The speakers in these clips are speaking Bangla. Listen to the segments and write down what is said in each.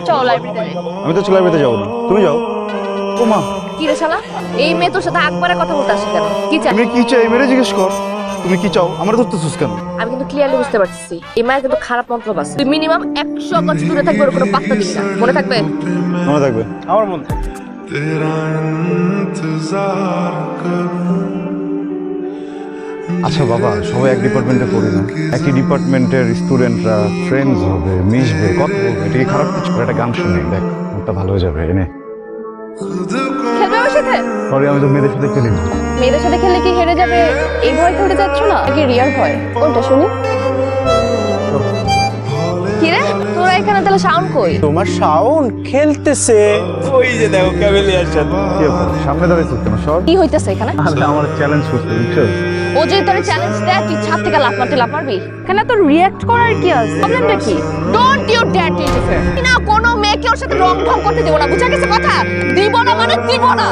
চল লাইব্রেরিতে যাই। আমি তো লাইব্রেরিতে যাবো না, তুমি যাও। ও মা, কি রে শালা, এই মেয়ে তোর সাথে একবারে কথা বলতে আসে কেন? কি চাই? তুমি কি চাই মেরে জিজ্ঞেস কর। তুমি কি চাও? আমার ধরতেছিস কেন? আমি কিন্তু ক্লিয়ারলি বুঝতে পারছি এই মায়ের কিন্তু খারাপ মন্তব্য আছে। তুই মিনিমাম 100 গজ দূরে থাকবে, ওর কোনো পাত্তা দিবি না। মনে থাকবে? মনে থাকবে। আমার মন থাকে। আচ্ছা বাবা, সবাই এক ডিপার্টমেন্টে পড়ি না? একই ডিপার্টমেন্টের স্টুডেন্টরা ফ্রেন্ডস হবে, মিশবে, কথা বলবে, এটা কি খারাপ কিছু? একটা গান শুনে দেখ, মুডটা ভালো হয়ে যাবে। এনে খেলবে আমার সাথে? সরি, আমি তো মেয়েদের সাথে খেলি না। মেয়েদের সাথে খেললে কি হেরে যাবে এই ভয় করে যাচ্ছ না, নাকি রিয়ার ভয়? কোনটা শুনি? কি রে, তোরা এখানে তাহলে সাউন্ড কই? তোমার শাওন খেলতেছে, ওই যে দেখো ক্যামেলিয়ার সাথে। কি ব্যাপার? সামনে দাঁড়াইছিস কেন? সর। কি হইতেছে এখানে? আরে আমার চ্যালেঞ্জ করতে, বুঝছো? ও যে তোর চ্যালেঞ্জ দেয়, তুই ছাদ থেকে লাফ মারতে লাফ মারবি কেন? তোর রিয়্যাক্ট করার কি আছে? প্রবলেমটা কি? Don't you that interfere. না, কোনো মেয়েকে ওর সাথে রং ঢং করতে দেব না, বুঝা গেছে কথা? দিব না মানে দিব না।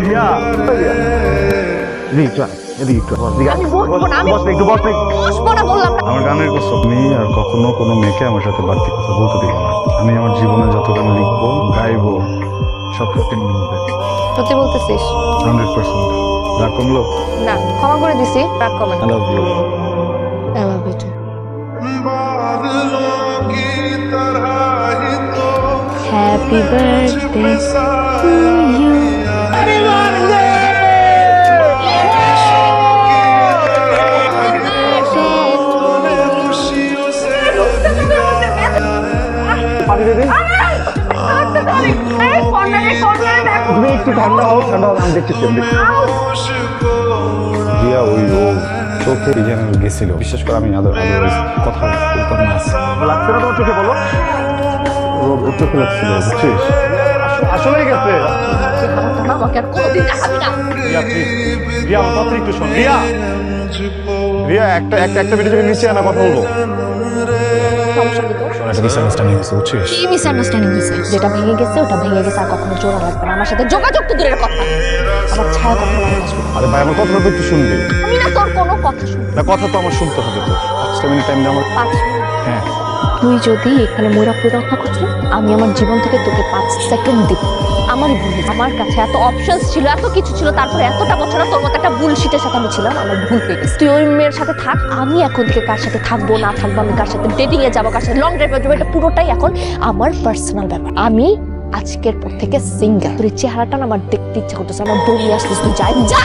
রিয়া, এদিকে একটু আয়, এদিকে একটু বস, এদিকে আয়। আমি বসবো না, আমি বস না, একটু বস না। বসবো না বললাম না। আমার গানের কসম, আমি আর কখনো কোনো মেয়েকে আমার সাথে বাড়তি কথা বলতে দিব না। আমি আমার জীবনে যত গান লিখবো, গাইবো, সব 15 মিনিটে, সত্যি বলতেছিস? 100%। রাগ কমলো? না, ক্ষমা করে দিছি, রাগ কমে না। I love you. I love you too. Happy birthday to you. পানি দে দিন। তুমি একটু ঠান্ডা হও, ঠান্ডা হও, আমি দেখতেছি, আমি দেখতেছি। রিয়া ওই ও চোখে কি যেন গেছিল, বিশেষ করে আমি কথা বলতাম না। লাগছে না তোমার চোখে? বলো। ওর চোখে লাগছিল, বুঝছিস? আসলেই গেছে। আমাকে আর কোনোদিন দেখাবি না। রিয়া প্লিজ, রিয়া আমার কথা একটু শোন। রিয়া, রিয়া একটা মিনিট থেকে নিচে আনা, কথা বলবো। সমস্যা কি তোর? একটা মিসআন্ডারস্ট্যান্ডিং হয়েছে, বুঝছিস? কি মিসআন্ডারস্ট্যান্ডিং হয়েছে? যেটা ভেঙে গেছে ওটা ভেঙে গেছে, আর কখনো জোড়া লাগবে না। আমার সাথে যোগাযোগ তো দূরের কথা, আমার ছায়া কখনো আমার আসবে না। আরে ভাই, আমার কথাটা তো একটু শুনবি। আমি না তোর কোনো কথা শুনবো না, কথা তো আমার শুনতে হবে তো। 5 মিনিট টাইম দে আমার। 5 মিনিট। হ্যাঁ, তুই যদি এখানে ময়রা পড়ে থাকছ, আমি আমার জীবন থেকে তোকে 5 সেকেন্ড দিব। আমারই ভুল হয়েছে। আমার কাছে এত অপশনস ছিল, এত কিছু ছিল, তারপরে এতটা বছর তোর মতো একটা বুলশিটের সাথে আমি ছিলাম। আমার ভুল হয়ে গেছে। তুই ওই মেয়ের সাথে থাক, আমি এখন থেকে কার সাথে থাকবো না থাকবো, আমি কার সাথে ডেটিং এ যাবো, কার সাথে লং ড্রাইভে যাবো, এটা পুরোটাই এখন আমার পার্সোনাল ব্যাপার। আমি আজকের পর থেকে সিঙ্গেল। তোর এই চেহারাটা না আমার দেখতে ইচ্ছা করতেছে, আমার বউ নিয়ে আসছিস, তুই যাই যা।